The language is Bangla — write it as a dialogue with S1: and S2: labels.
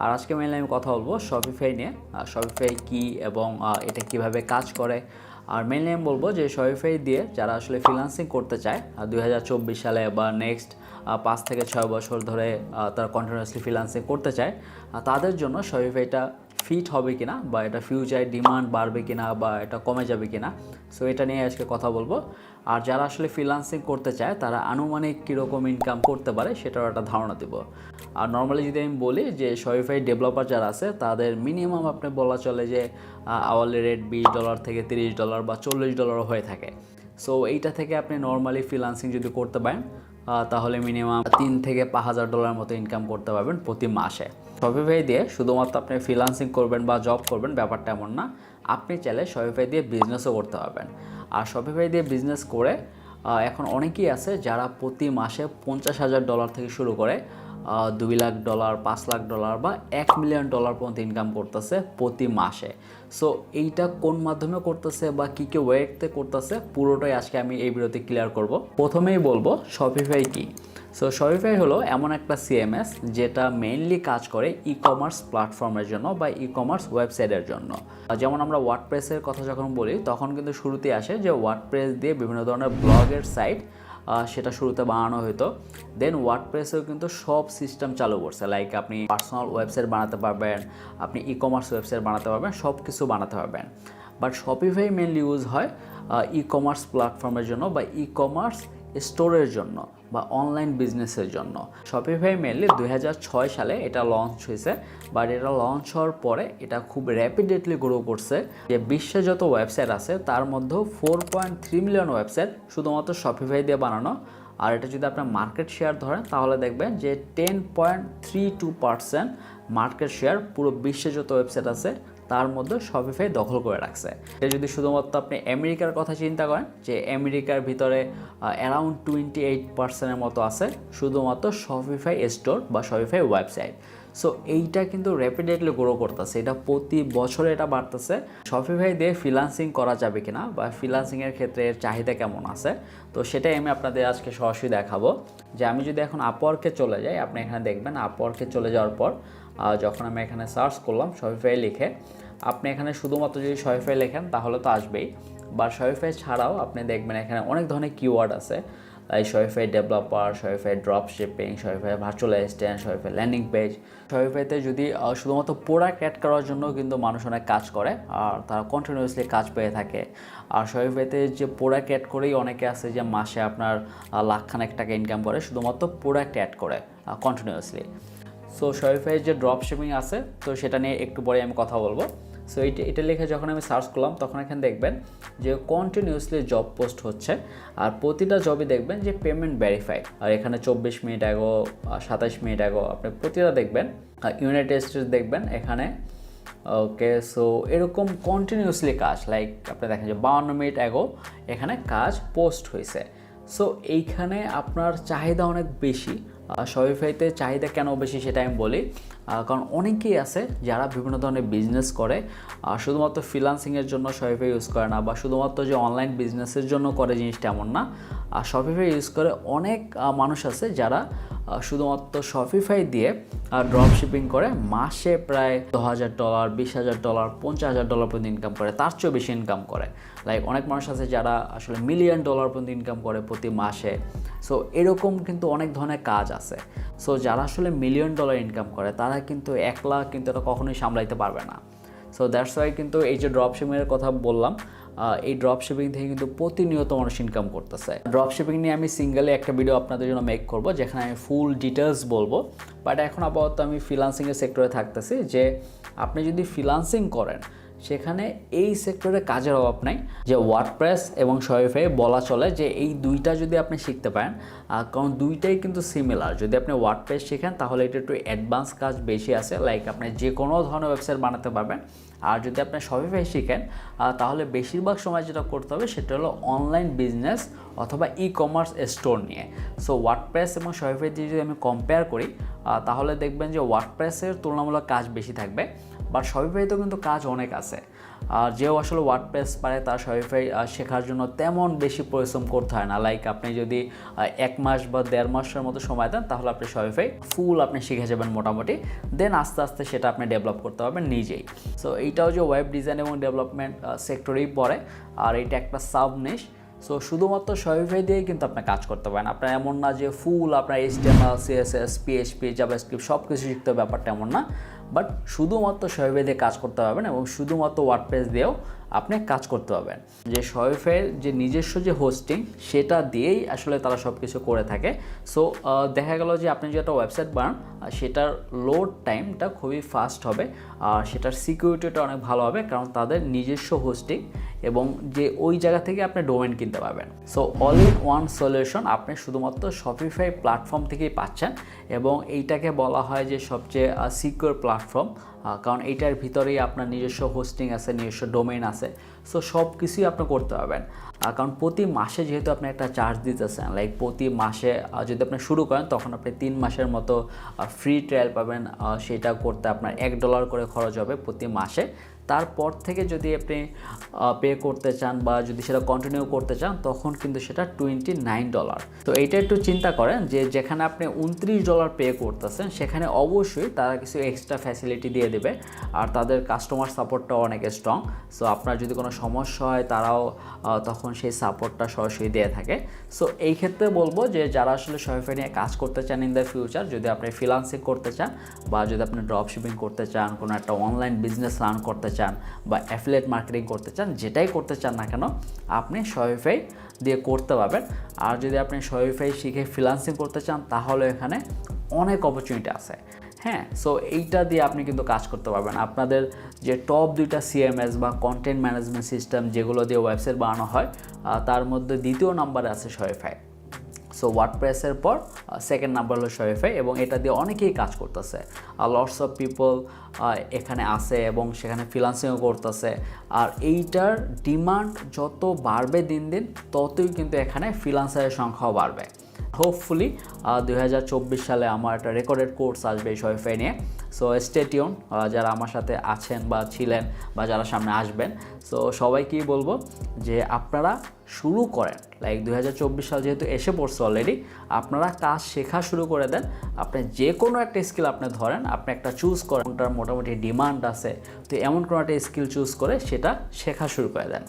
S1: আর আজকে মেইনলি আমি কথা বলবো শপিফাই নিয়ে। শপিফাই কি এবং এটা কিভাবে কাজ করে। আর মেইনলি আমি বলবো যে শপিফাই দিয়ে যারা আসলে ফ্রিল্যান্সিং করতে চায় 2024 সালে বা নেক্সট 5 থেকে 6 বছর ধরে তারা কন্টিনিউয়াসলি ফ্রিল্যান্সিং করতে চায়, তাদের জন্য শপিফাইটা ফিট হবে কিনা বা এটা ফিউচারে ডিমান্ড বাড়বে কিনা বা এটা কমে যাবে কিনা, সো এটা নিয়ে আজকে কথা বলবো। আর যারা আসলে ফ্রিল্যান্সিং করতে চায় তারা আনুমানিক কীরকম ইনকাম করতে পারে সেটার একটা ধারণা দেব। আর নর্মালি যদি আমি বলি যে শপিফাই ডেভেলপার যারা আছে তাদের মিনিমাম আপনি বলা চলে যে আওয়ারলি রেট $20 থেকে $30 বা $40 হয়ে থাকে। সো এইটা থেকে আপনি নর্মালি ফ্রিল্যান্সিং যদি করতে পারেন তাহলে মিনিমাম $3,000 থেকে $5,000 মতো ইনকাম করতে পারবেন প্রতি মাসে। শপিফাই দিয়ে শুধুমাত্র আপনি ফ্রিল্যান্সিং করবেন বা জব করবেন ব্যাপারটা এমন না, আপনি চাইলে শপিফাই দিয়ে বিজনেসও করতে পারবেন। আর শপিফাই দিয়ে বিজনেস করে এখন অনেকেই আছে যারা প্রতি মাসে $50,000 থেকে শুরু করে $2 লাখ, $5 লাখ বা $1 মিলিয়ন পর্যন্ত ইনকাম করতেছে প্রতি মাসে। সো এইটা কোন মাধ্যমে করতেছে বা কী কী ওয়েতে করতেছে পুরোটাই আজকে আমি এই ভিডিওতে ক্লিয়ার করব। প্রথমেই বলবো শপিফাই কি। সো শপিফাই হলো এমন একটা সিএমএস যেটা মেইনলি কাজ করে ই কমার্স প্ল্যাটফর্মের জন্য বা ই কমার্স ওয়েবসাইটের জন্য। যেমন আমরা ওয়ার্ডপ্রেসের কথা যখন বলি তখন কিন্তু শুরুতেই আসে যে ওয়ার্ডপ্রেস দিয়ে বিভিন্ন ধরনের ব্লগের সাইট সেটা শুরুতে বানানো হতো। দেন ওয়ার্ডপ্রেসেও কিন্তু সব সিস্টেম চালু করছে, লাইক আপনি পার্সোনাল ওয়েবসাইট বানাতে পারবেন, আপনি ই কমার্স ওয়েবসাইট বানাতে পারবেন, সব কিছু বানাতে পারবেন। বাট শপিফাই মেনলি ইউজ হয় ই কমার্স প্ল্যাটফর্মের জন্য বা ই কমার্স স্টোরের জন্য বা অনলাইন বিজনেসের জন্য। শপিফাই মেনলি 2006 সালে এটা লঞ্চ হয়েছে, বাট এটা লঞ্চ হওয়ার পরে এটা খুব র্যাপিডলি গ্রো করছে। যে বিশ্বে যত ওয়েবসাইট আছে তার মধ্যেও 4.3 মিলিয়ন ওয়েবসাইট শুধুমাত্র শপিফাই দিয়ে বানানো। আর এটা যদি আপনার মার্কেট শেয়ার ধরেন তাহলে দেখবেন যে 10.32% মার্কেট শেয়ার পুরো বিশ্বে যত ওয়েবসাইট আছে তার মধ্যে শপিফাই দখল করে রাখছে। এটা যদি শুধুমাত্র আপনি আমেরিকার কথা চিন্তা করেন যে আমেরিকার ভিতরে অ্যারাউন্ড 28%-এর মতো আছে শুধুমাত্র শপিফাই স্টোর বা শপিফাই ওয়েবসাইট। সো এইটা কিন্তু র্যাপিডলি গ্রো করতেছে, এটা প্রতি বছরে এটা বাড়তেছে। শপিফাই দিয়ে ফ্রিল্যান্সিং করা যাবে কিনা বা ফ্রিল্যান্সিংয়ের ক্ষেত্রে এর চাহিদা কেমন আছে, তো সেটাই আমি আপনাদের আজকে সরাসরি দেখাবো। যে আমি যদি এখন আপওয়ার্কে চলে যাই, আপনি এখানে দেখবেন আপওয়ার্কে চলে যাওয়ার পর যখন আমি এখানে সার্চ করলাম শপিফাই লিখে, আপনি এখানে শুধুমাত্র যদি শপিফাই লেখেন তাহলে তো আসবেই, বা শপিফাই ছাড়াও আপনি দেখবেন এখানে অনেক ধরনের কিওয়ার্ড আছে, like Shopify developer, Shopify dropshipping, Shopify virtual assistant, Shopify landing page. শপিফাইতে যদি শুধুমাত্র প্রোডাক্ট অ্যাড করার জন্য কিন্তু মানুষ অনেক কাজ করে আর তারা কন্টিনিউয়াসলি কাজ পেয়ে থাকে। আর শপিফাইতে যে প্রোডাক্ট অ্যাড করেই অনেকে আছে যে মাসে আপনার লাখখানেক টাকা ইনকাম করে শুধুমাত্র প্রোডাক্ট অ্যাড করে কন্টিনিউয়াসলি। সো শপিফাইয়ের যে ড্রপ শিপিং আছে তো সেটা নিয়ে একটু পরে আমি কথা বলবো। সো এটা লিখে যখন আমি সার্চ করলাম তখন এখানে দেখবেন যে কন্টিনিউয়াসলি জব পোস্ট হচ্ছে আর প্রতিটা জবই দেখবেন যে পেমেন্ট ভেরিফাইড। আর এখানে 24 মিনিট আগো, 27 মিনিট আগো আপনি প্রতিটা দেখবেন। ইউনাইটেড স্টেটস দেখবেন এখানে। ওকে, সো এরকম কন্টিনিউয়াসলি কাজ, লাইক আপনি দেখেন যে 52 মিনিট আগো এখানে কাজ পোস্ট হয়েছে। সো এইখানে আপনার চাহিদা অনেক বেশি। শপিফাইতে চাহিদা কেন বেশি সেটা আমি বলি, কারণ অনেকেই আছে যারা বিভিন্ন ধরনের বিজনেস করে, শুধুমাত্র ফ্রিল্যান্সিংয়ের জন্য শপিফাই ইউজ করে না বা শুধুমাত্র যে অনলাইন বিজনেসের জন্য করে জিনিসটা এমন না। শপিফাই ইউজ করে অনেক মানুষ আছে যারা শুধুমাত্র শপিফাই দিয়ে ড্রপ শিপিং করে মাসে প্রায় $10,000, $20,000, $50,000 পর্যন্ত ইনকাম করে, তার চেয়েও বেশি ইনকাম করে। লাইক অনেক মানুষ আছে যারা আসলে $1 মিলিয়ন পর্যন্ত ইনকাম করে প্রতি মাসে। সো এরকম কিন্তু অনেক ধরনের কাজ আছে। সো যারা আসলে $1 মিলিয়ন ইনকাম করে তারা কিন্তু একলা কিন্তু এটা কখনোই সামলাইতে পারবে না। সো দ্যাটস ওয়াই কিন্তু এই যে ড্রপ শিপিংয়ের কথা বললাম, এই ড্রপ শিপিং থেকে কিন্তু প্রতিনিয়ত মানুষ ইনকাম করতেছে। ড্রপ শিপিং নিয়ে আমি সিঙ্গেলে একটা ভিডিও আপনাদের জন্য মেক করব যেখানে আমি ফুল ডিটেলস বলবো। বাট এখন আপাতত আমি ফ্রিল্যান্সিংয়ের সেক্টরে থাকতেছি যে আপনি যদি ফ্রিল্যান্সিং করেন সেখানে এই সেক্টরে কাজের অভাব নাই। যে ওয়ার্ডপ্রেস এবং শপিফাই বলা চলে যে এই দুইটা যদি আপনি শিখতে পারেন, কারণ দুইটাই কিন্তু সিমিলার। যদি আপনি ওয়ার্ডপ্রেস শিখেন তাহলে এটা একটু অ্যাডভান্স কাজ বেশি আছে, লাইক আপনি যে কোনো ধরনের ওয়েবসাইট বানাতে পারবেন। আর যদি আপনি শপিফাই শিখেন তাহলে বেশিরভাগ সময় যেটা করতে হবে সেটা হলো অনলাইন বিজনেস অথবা ই কমার্স স্টোর নিয়ে। সো ওয়ার্ডপ্রেস এবং শপিফাই দিয়ে যদি আমি কম্পেয়ার করি তাহলে দেখবেন যে ওয়ার্ডপ্রেসের তুলনামূলক কাজ বেশি থাকবে, বাট শপিফাইতেও কিন্তু কাজ অনেক আছে। আর যেও আসলে ওয়ার্ডপ্রেস পারে তার শপিফাই শেখার জন্য তেমন বেশি পরিশ্রম করতে হয় না। লাইক আপনি যদি 1 মাস বা 1.5 মাসের মতো সময় দেন তাহলে আপনি শপিফাই ফুল আপনি শিখে যাবেন মোটামুটি। দেন আস্তে আস্তে সেটা আপনি ডেভেলপ করতে পারবেন নিজেই। সো এইটাও যে ওয়েব ডিজাইন এবং ডেভেলপমেন্ট সেক্টরেই পড়ে, আর এটা একটা সাব নিশ। সো শুধুমাত্র শপিফাই দিয়েই কিন্তু আপনি কাজ করতে পারেন। আপনার এমন না যে ফুল আপনার HTML, CSS, PHP, জাভাস্ক্রিপ্ট সব কিছু শিখতে হবে, ব্যাপারটা এমন না। বাট শুধুমাত্র শপিফাই দিয়ে কাজ করতে পারবেন এবং শুধুমাত্র ওয়ার্ডপ্রেস দিয়েও আপনি কাজ করতে পারবেন। যে শপিফাইয়ের যে নিজস্ব যে হোস্টিং সেটা দিয়েই আসলে তারা সব কিছু করে থাকে। সো দেখা গেল যে আপনি যে একটা ওয়েবসাইট বানান সেটার লোড টাইমটা খুবই ফাস্ট হবে, আর সেটার সিকিউরিটিটা অনেক ভালো হবে, কারণ তাদের নিজস্ব হোস্টিং এবং যে ওই জায়গা থেকে আপনি ডোমেন কিনতে পারবেন। So all in one solution আপনি শুধুমাত্র শপিফাই প্ল্যাটফর্ম থেকেই পাচ্ছেন, এবং এইটাকে বলা হয় যে সবচেয়ে সিকিউর প্ল্যাটফর্ম, কারণ এইটার ভিতরেই আপনার নিজস্ব হোস্টিং আছে, নিজস্ব ডোমেইন আছে। সো সব কিছুই আপনি করতে পারবেন, কারণ প্রতি মাসে যেহেতু আপনি একটা চার্জ দিতেছেন, লাইক প্রতি মাসে যদি আপনি শুরু করেন তখন আপনি 3 মাসের মতো ফ্রি ট্রায়াল পাবেন। সেটা করতে আপনার $1 করে খরচ হবে প্রতি মাসে। তারপর থেকে যদি আপনি পে করতে চান বা যদি সেটা কন্টিনিউ করতে চান তখন কিন্তু সেটা $29। তো এইটা একটু চিন্তা করেন যে যেখানে আপনি $29 পে করতেছেন সেখানে অবশ্যই তারা কিছু এক্সট্রা ফ্যাসিলিটি দিয়ে দেবে, আর তাদের কাস্টমার সাপোর্টটাও অনেক স্ট্রং। সো আপনার যদি কোনো সমস্যা হয় তারাও তখন সেই সাপোর্টটা সরাসরি দিয়ে থাকে। সো এই ক্ষেত্রে বলবো যে যারা আসলে শপিফাই নিয়ে কাজ করতে চান ইন দ্য ফিউচার, যদি আপনি ফ্রিল্যান্সিং করতে চান বা যদি আপনি ড্রপশিপিং করতে চান, কোনো একটা অনলাইন বিজনেস রান করতে চান বা অ্যাফিলিয়েট মার্কেটিং করতে চান, যেটাই করতে চান না কেন আপনি শপিফাই দিয়ে করতে পারবেন। আর যদি আপনি শপিফাই শিখে ফ্রিল্যান্সিং করতে চান তাহলে এখানে অনেক অপরচুনিটি আছে। হ্যাঁ, সো এইটা দিয়ে আপনি কিন্তু কাজ করতে পারবেন। আপনাদের যে টপ 2টা CMS বা কন্টেন্ট ম্যানেজমেন্ট সিস্টেম যেগুলো দিয়ে ওয়েবসাইট বানানো হয় তার মধ্যে দ্বিতীয় নম্বরে আছে শপিফাই। সো ওয়ার্ডপ্রেসের পর সেকেন্ড নাম্বার হলো শপিফাই, এবং এটা দিয়ে অনেকেই কাজ করতেছে। লটস অফ পিপল এখানে আসে এবং সেখানে ফ্রিল্যান্সিংও করতেছে। আর এইটার ডিমান্ড যত বাড়বে দিন দিন ততই কিন্তু এখানে ফ্রিল্যান্সারের সংখ্যাও বাড়বে। হোপফুলি 2024 সালে আমার একটা রেকর্ডেড কোর্স আসবে এই শপিফাই নিয়ে। সো স্টে টিউন, যারা আমার সাথে আছেন বা ছিলেন বা যারা সামনে আসবেন। সো সবাইকেই বলবো যে আপনারা শুরু করেন, লাইক 2024 সাল যেহেতু এসে পড়ছে অলরেডি, আপনারা কাজ শেখা শুরু করে দেন। আপনি যে কোনো একটা স্কিল আপনি ধরেন, আপনি একটা চুজ করেন, ওটার মোটামুটি ডিমান্ড আছে, তো এমন কোনো একটা স্কিল চুজ করে সেটা শেখা শুরু করে দেন।